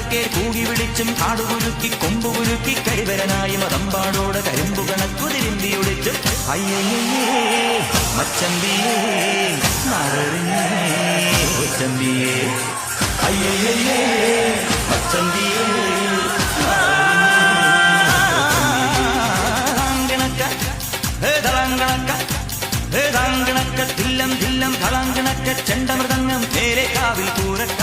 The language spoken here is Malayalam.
കണക്കെ കൂകി വിളിച്ചും കാടുകുലുക്കി കൊമ്പുകുലുക്കി കരിവരനായ മതമ്പാടോടെ കരിമ്പു കണക്കുതിരിന്തി ഒളിച്ചും അയ്യയ്യേ മച്ചമ്പിയേ നാരറിഞ്ഞേ ചമ്പിയേ അയ്യയ്യേ മച്ചമ്പിയേ തില്ലം തില്ലം കളങ്കിണക്ക ചെണ്ടമൃതങ്ങം മേലെ കാവിൽ പൂരക്ക